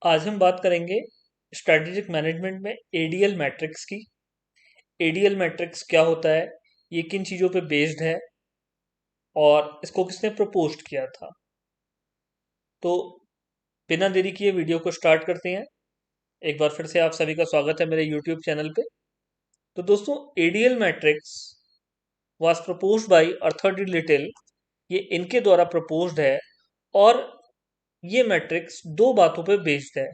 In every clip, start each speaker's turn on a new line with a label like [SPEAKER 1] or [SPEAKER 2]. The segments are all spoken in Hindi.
[SPEAKER 1] आज हम बात करेंगे स्ट्रैटेजिक मैनेजमेंट में एडीएल मैट्रिक्स की। एडीएल मैट्रिक्स क्या होता है, ये किन चीज़ों पे बेस्ड है और इसको किसने प्रपोज्ड किया था। तो बिना देरी किए वीडियो को स्टार्ट करते हैं। एक बार फिर से आप सभी का स्वागत है मेरे यूट्यूब चैनल पे। तो दोस्तों, ADL matrix was proposed by Arthur D little. ये इनके द्वारा प्रपोज्ड है और ये मैट्रिक्स दो बातों पे बेस्ड है।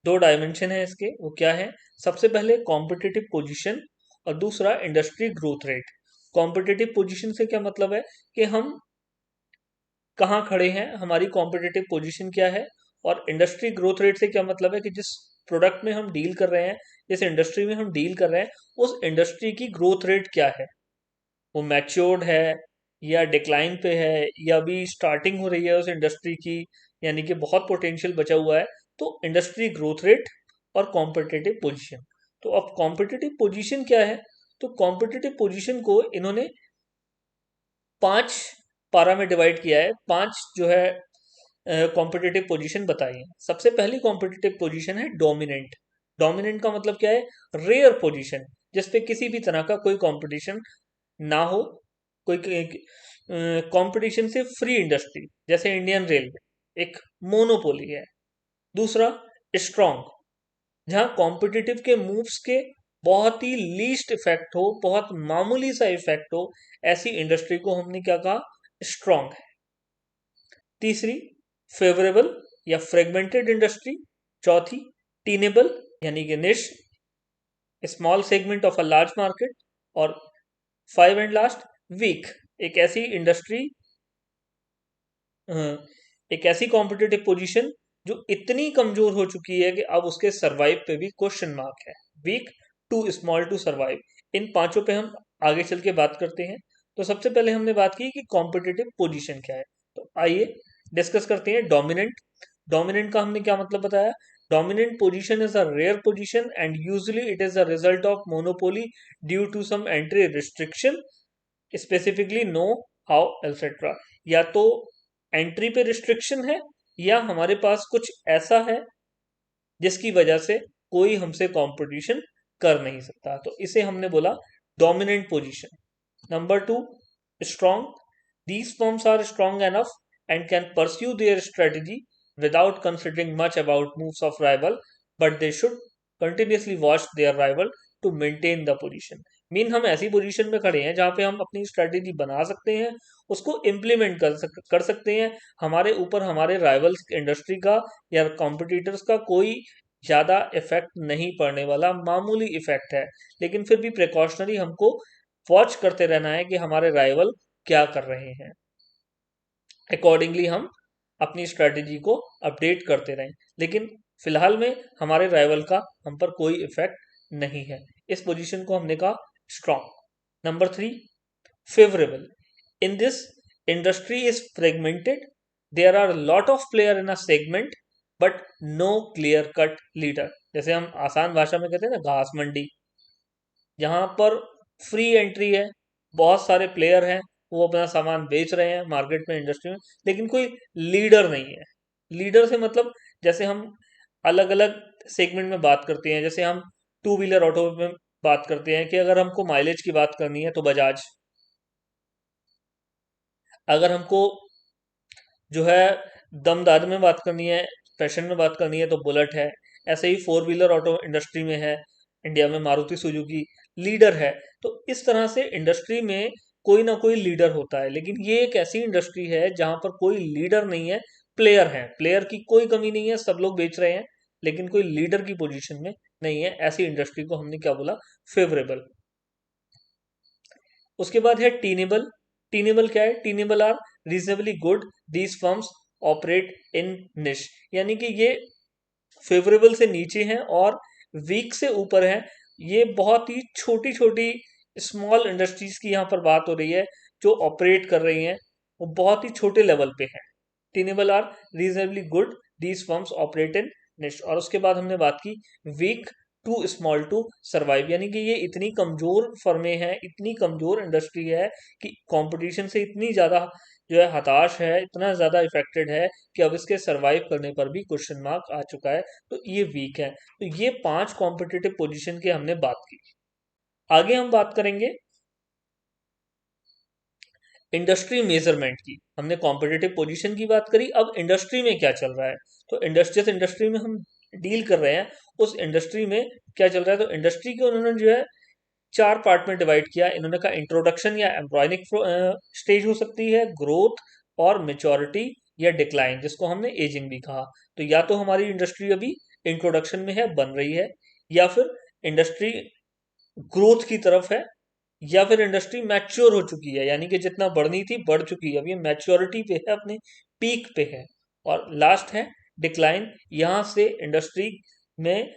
[SPEAKER 1] दो डायमेंशन है इसके, वो क्या है? सबसे पहले कॉम्पिटिटिव पोजीशन और दूसरा industry growth rate. Competitive position से क्या मतलब है कि हम कहाँ खड़े हैं, हमारी कॉम्पिटिटिव पोजीशन क्या है। और इंडस्ट्री ग्रोथ रेट से क्या मतलब है कि जिस प्रोडक्ट में हम डील कर रहे हैं, जिस इंडस्ट्री में हम डील कर रहे हैं, उस इंडस्ट्री की ग्रोथ रेट क्या है। वो मैच्योर्ड है या डिक्लाइन पे है या अभी स्टार्टिंग हो रही है उस इंडस्ट्री की, यानी कि बहुत पोटेंशियल बचा हुआ है। तो इंडस्ट्री ग्रोथ रेट और कॉम्पिटिटिव पोजीशन। तो अब कॉम्पिटिटिव पोजीशन क्या है? तो कॉम्पिटिटिव पोजीशन को इन्होंने 5 पारा में डिवाइड किया है। 5 जो है कॉम्पिटिटिव पोजीशन बताई है। सबसे पहली कॉम्पिटिटिव पोजीशन है डोमिनेंट। डोमिनेंट का मतलब क्या है? रेयर पोजीशन, जिसपे किसी भी तरह का कोई कंपटीशन ना हो, कोई कंपटीशन से फ्री इंडस्ट्री, जैसे इंडियन रेलवे एक मोनोपोली है। दूसरा स्ट्रॉन्ग, जहां कॉम्पिटिटिव के मूव्स के बहुत ही लीस्ट इफेक्ट हो, बहुत मामूली सा इफेक्ट हो, ऐसी इंडस्ट्री को हमने क्या कहा? स्ट्रॉन्ग है। तीसरी फेवरेबल या फ्रेगमेंटेड इंडस्ट्री। चौथी टीनेबल यानी कि निश, small segment of a large market. और 5 एंड लास्ट वीक, एक ऐसी इंडस्ट्री, एक ऐसी कॉम्पिटिटिव पोजीशन जो इतनी कमजोर हो चुकी है कि अब उसके सरवाइव पे भी क्वेश्चन मार्क है। Weak, too small to survive. इन पांचों पे हम आगे चल के बात करते हैं। तो सबसे पहले हमने बात की कि कॉम्पिटिटिव पोजीशन क्या है। तो आइए डिस्कस करते हैं डोमिनेंट। डोमिनेंट का हमने क्या मतलब बताया? Dominant position is a rare position and usually it is the result of monopoly due to some entry restriction, specifically know how etcetera. या तो एंट्री पे रिस्ट्रिक्शन है या हमारे पास कुछ ऐसा है जिसकी वजह से कोई हमसे कंपटीशन कर नहीं सकता। तो इसे हमने बोला dominant position. Number 2, strong. These firms are strong enough and can pursue their strategy without considering much about moves of rival, but they should continuously watch their rival to maintain the position. Mean हम ऐसी पोजीशन में खड़े हैं जहां पे हम अपनी स्ट्रेटेजी बना सकते हैं, उसको इम्प्लीमेंट कर सकते हैं। हमारे ऊपर हमारे राइवल्स इंडस्ट्री का या कॉम्पिटिटर्स का कोई ज्यादा इफेक्ट नहीं पड़ने वाला, मामूली इफेक्ट है। लेकिन फिर भी प्रिकॉशनरी हमको वॉच करते रहना है कि हमारे राइवल क्या कर रहे हैं। अकॉर्डिंगली हम अपनी स्ट्रेटेजी को अपडेट करते रहें। लेकिन फिलहाल में हमारे राइवल का हम पर कोई इफेक्ट नहीं है। इस पोजीशन को हमने कहा strong. Number 3, favourable. In this industry is fragmented, there are lot of player in a segment but no clear cut leader. जैसे हम आसान भाषा में कहते हैं ना, घास मंडी, जहां पर फ्री एंट्री है, बहुत सारे प्लेयर हैं, वो अपना सामान बेच रहे हैं मार्केट में, इंडस्ट्री में, लेकिन कोई लीडर नहीं है। लीडर से मतलब, जैसे हम अलग अलग सेगमेंट में बात करते हैं, जैसे हम टू व्हीलर ऑटो में बात करते हैं कि अगर हमको माइलेज की बात करनी है तो बजाज, अगर हमको जो है दमदार में बात करनी है, फैशन में बात करनी है तो बुलेट है। ऐसे ही फोर व्हीलर ऑटो इंडस्ट्री में है इंडिया में मारुति सुजुकी, लीडर है। तो इस तरह से इंडस्ट्री में कोई ना कोई लीडर होता है, लेकिन ये एक ऐसी इंडस्ट्री है जहां पर कोई लीडर नहीं है, प्लेयर है। प्लेयर की कोई कमी नहीं है, सब लोग बेच रहे हैं, लेकिन कोई लीडर की पोजीशन में नहीं है। ऐसी इंडस्ट्री को हमने क्या बोला? फेवरेबल। उसके बाद है टीनेबल। टीनेबल क्या है? Tenable are reasonably good, these firms operate in niche. यानी कि ये फेवरेबल से नीचे हैं और वीक से ऊपर हैं। ये बहुत ही छोटी छोटी स्मॉल इंडस्ट्रीज की यहाँ पर बात हो रही है जो ऑपरेट कर रही हैं, वो बहुत ही छोटे लेवल पे हैं। Tenable are reasonably good, these firms operate in niche. और उसके बाद हमने बात की weak too small to survive, यानी कि ये इतनी कमजोर फर्में हैं, इतनी कमजोर इंडस्ट्री है कि कंपटीशन से इतनी ज्यादा जो है हताश है, इतना ज्यादा इफेक्टेड है कि अब इसके सरवाइव करने पर भी क्वेश्चन मार्क आ चुका है, तो ये वीक है। तो ये 5 कॉम्पिटिटिव पोजीशन की हमने बात की। आगे हम बात करेंगे इंडस्ट्री मेजरमेंट की। हमने कॉम्पिटिटिव पोजीशन की बात करी, अब इंडस्ट्री में क्या चल रहा है। तो जिस इंडस्ट्री में हम डील कर रहे हैं उस इंडस्ट्री में क्या चल रहा है, तो इंडस्ट्री को उन्होंने जो है 4 पार्ट में डिवाइड किया। इन्होंने कहा इंट्रोडक्शन या एम्ब्रॉयनिक स्टेज हो सकती है, ग्रोथ और मेच्योरिटी या डिक्लाइन, जिसको हमने एजिंग भी कहा। तो या तो हमारी इंडस्ट्री अभी इंट्रोडक्शन में है, बन रही है, या फिर इंडस्ट्री ग्रोथ की तरफ है, या फिर इंडस्ट्री मैच्योर हो चुकी है, यानी कि जितना बढ़नी थी बढ़ चुकी है, अब ये मैच्योरिटी पे है, अपने पीक पे है। और लास्ट है डिक्लाइन, यहां से इंडस्ट्री में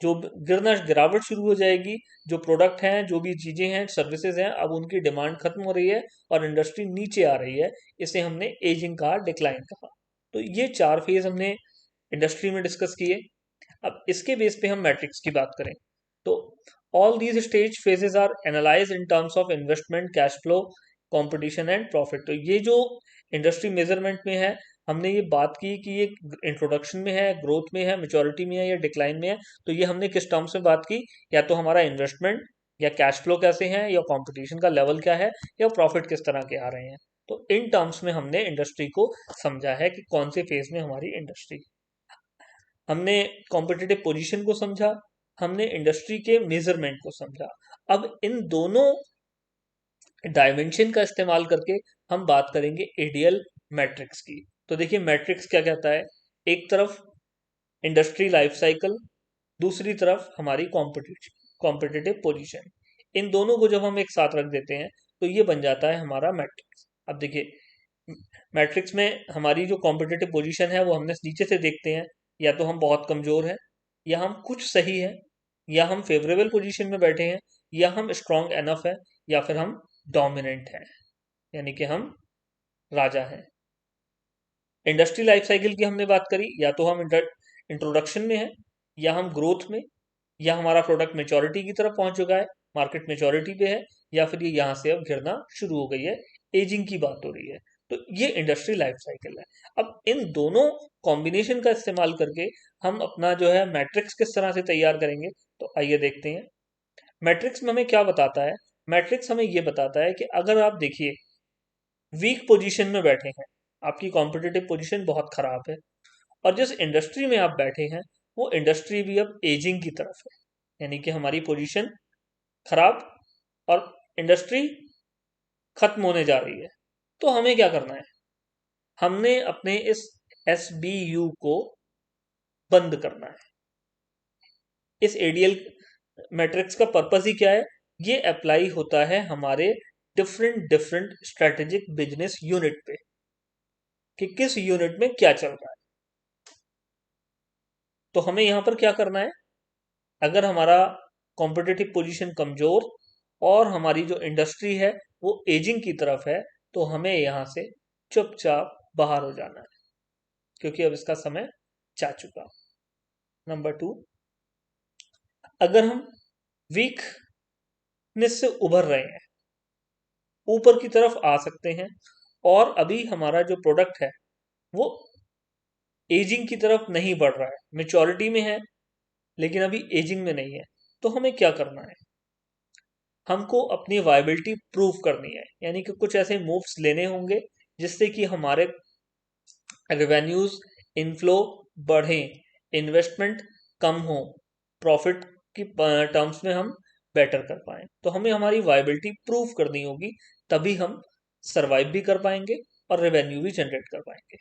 [SPEAKER 1] जो गिरावट शुरू हो जाएगी। जो प्रोडक्ट हैं, जो भी चीजें हैं, सर्विसेज हैं, अब उनकी डिमांड खत्म हो रही है और इंडस्ट्री नीचे आ रही है। इसे हमने एजिंग कहा, डिक्लाइन कहा। तो ये 4 फेज हमने इंडस्ट्री में डिस्कस किए। अब इसके बेस पे हम मैट्रिक्स की बात करें तो all these stage phases are analyse in terms of investment, cash flow, competition and profit. तो ये जो इंडस्ट्री मेजरमेंट में है, हमने ये बात की कि ये इंट्रोडक्शन में है, ग्रोथ में है, मेच्योरिटी में है या डिक्लाइन में है। तो ये हमने किस टर्म्स में बात की, या तो हमारा इन्वेस्टमेंट या कैश फ्लो कैसे है, या कंपटीशन का लेवल क्या है, या प्रॉफिट किस तरह के आ रहे हैं। तो इन टर्म्स में हमने इंडस्ट्री को समझा है कि कौन से फेज में हमारी इंडस्ट्री। हमने कॉम्पिटिटिव पोजीशन को समझा, हमने इंडस्ट्री के मेजरमेंट को समझा। अब इन दोनों डायमेंशन का इस्तेमाल करके हम बात करेंगे एडीएल मैट्रिक्स की। तो देखिए मैट्रिक्स क्या कहता है, एक तरफ इंडस्ट्री लाइफ साइकिल, दूसरी तरफ हमारी कॉम्पिटिटिव पोजीशन। इन दोनों को जब हम एक साथ रख देते हैं तो ये बन जाता है हमारा मैट्रिक्स। अब देखिए मैट्रिक्स में हमारी जो कॉम्पिटिटिव पोजीशन है वो हमने नीचे से देखते हैं, या तो हम बहुत कमजोर हैं, या हम कुछ सही है, या हम फेवरेबल पोजीशन में बैठे हैं, या हम स्ट्रांग एनफ है, या फिर हम डोमिनेंट हैं, यानी कि हम राजा हैं। इंडस्ट्री लाइफ साइकिल की हमने बात करी, या तो हम इंट्रोडक्शन में है, या हम ग्रोथ में, या हमारा प्रोडक्ट मेच्योरिटी की तरफ पहुंच चुका है, मार्केट मेच्योरिटी पे है, या फिर ये यहां से अब गिरना शुरू हो गई है, एजिंग की बात हो रही है। तो ये इंडस्ट्री लाइफ साइकिल है। अब इन दोनों कॉम्बिनेशन का इस्तेमाल करके हम अपना जो है मैट्रिक्स किस तरह से तैयार करेंगे, तो आइए देखते हैं। मैट्रिक्स में हमें क्या बताता है, मैट्रिक्स हमें ये बताता है कि अगर आप देखिए वीक पोजीशन में बैठे हैं, आपकी कॉम्पिटिटिव पोजीशन बहुत खराब है, और जिस इंडस्ट्री में आप बैठे हैं वो इंडस्ट्री भी अब एजिंग की तरफ है, यानी कि हमारी पोजीशन खराब और इंडस्ट्री खत्म होने जा रही है। तो हमें क्या करना है, हमने अपने इस SBU को बंद करना है। इस एडीएल मैट्रिक्स का पर्पस ही क्या है, ये अप्लाई होता है हमारे different different strategic business unit पे, कि किस यूनिट में क्या चल रहा है। तो हमें यहां पर क्या करना है, अगर हमारा कॉम्पिटिटिव पोजीशन कमजोर और हमारी जो इंडस्ट्री है वो एजिंग की तरफ है, तो हमें यहां से चुपचाप बाहर हो जाना है, क्योंकि अब इसका समय जा चुका। नंबर 2, अगर हम वीकनेस से उभर रहे हैं, ऊपर की तरफ आ सकते हैं, और अभी हमारा जो प्रोडक्ट है वो एजिंग की तरफ नहीं बढ़ रहा है, मेच्योरिटी में है लेकिन अभी एजिंग में नहीं है, तो हमें क्या करना है, हमको अपनी वायबिलिटी प्रूव करनी है, यानी कि कुछ ऐसे मूव्स लेने होंगे जिससे कि हमारे रेवेन्यूज इनफ्लो बढ़े, इन्वेस्टमेंट कम हो, प्रॉफिट की टर्म्स में हम बेटर कर पाए। तो हमें हमारी वायबिलिटी प्रूव करनी होगी, तभी हम सरवाइव भी कर पाएंगे और रेवेन्यू भी जनरेट कर पाएंगे।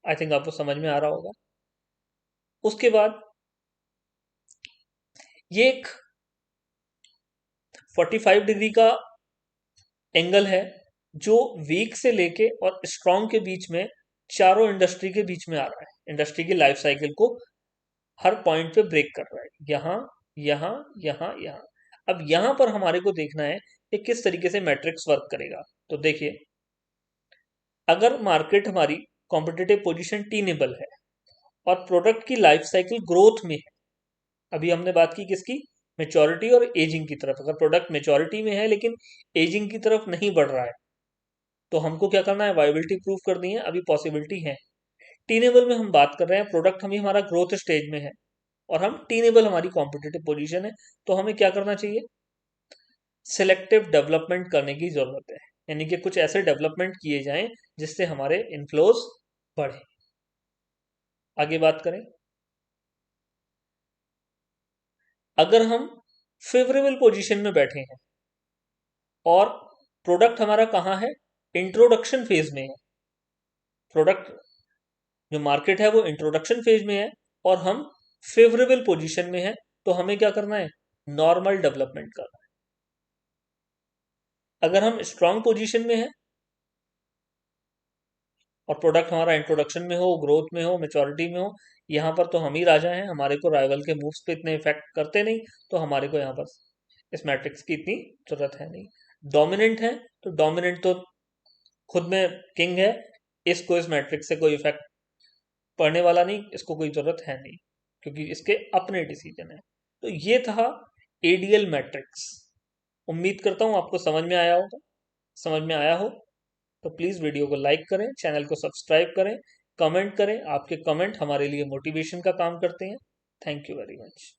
[SPEAKER 1] आई थिंक आपको समझ में आ रहा होगा। उसके बाद ये एक 45 डिग्री का एंगल है जो वीक से लेके और स्ट्रॉन्ग के बीच में, चारों इंडस्ट्री के बीच में आ रहा है, इंडस्ट्री की लाइफ साइकिल को हर पॉइंट पे ब्रेक कर रहा है, यहां यहां यहां यहां। अब यहां पर हमारे को देखना है कि किस तरीके से मैट्रिक्स वर्क करेगा। तो देखिए अगर मार्केट हमारी कॉम्पिटिटिव पोजीशन टीनेबल है और प्रोडक्ट की लाइफ साइकिल ग्रोथ में है, अभी हमने बात की किसकी, मेच्योरिटी और एजिंग की तरफ। अगर प्रोडक्ट मेच्योरिटी में है लेकिन एजिंग की तरफ नहीं बढ़ रहा है तो हमको क्या करना है, वायबिलिटी प्रूव करनी है। अभी पॉसिबिलिटी है। टीनेबल में हम बात कर रहे हैं, प्रोडक्ट हमें हमारा ग्रोथ स्टेज में है और हम टीनेबल हमारी कॉम्पिटिटिव पोजीशन है, तो हमें क्या करना चाहिए, सिलेक्टिव डेवलपमेंट करने की जरूरत है। यानी कि कुछ ऐसे डेवलपमेंट किए जाएं जिससे हमारे इनफ्लोज बढ़े। आगे बात करें, अगर हम फेवरेबल पोजीशन में बैठे हैं और प्रोडक्ट हमारा कहाँ है, इंट्रोडक्शन फेज में है, प्रोडक्ट जो मार्केट है वो इंट्रोडक्शन फेज में है और हम फेवरेबल पोजीशन में है, तो हमें क्या करना है, नॉर्मल डेवलपमेंट करना है। अगर हम स्ट्रांग पोजीशन में है और प्रोडक्ट हमारा इंट्रोडक्शन में हो, ग्रोथ में हो, मेच्योरिटी में हो, यहाँ पर तो हम ही राजा हैं, हमारे को राइवल के मूव्स पे इतने इफेक्ट करते नहीं, तो हमारे को यहाँ पर इस मैट्रिक्स की इतनी जरूरत है नहीं। डोमिनेंट है तो डोमिनेंट तो खुद में किंग है, इसको इस मैट्रिक्स से कोई इफेक्ट पढ़ने वाला नहीं, इसको कोई जरूरत है नहीं क्योंकि इसके अपने डिसीजन है। तो ये था एडीएल मैट्रिक्स। उम्मीद करता हूं आपको समझ में आया होगा। समझ में आया हो तो प्लीज वीडियो को लाइक करें, चैनल को सब्सक्राइब करें, कमेंट करें। आपके कमेंट हमारे लिए मोटिवेशन का काम करते हैं। Thank you very much.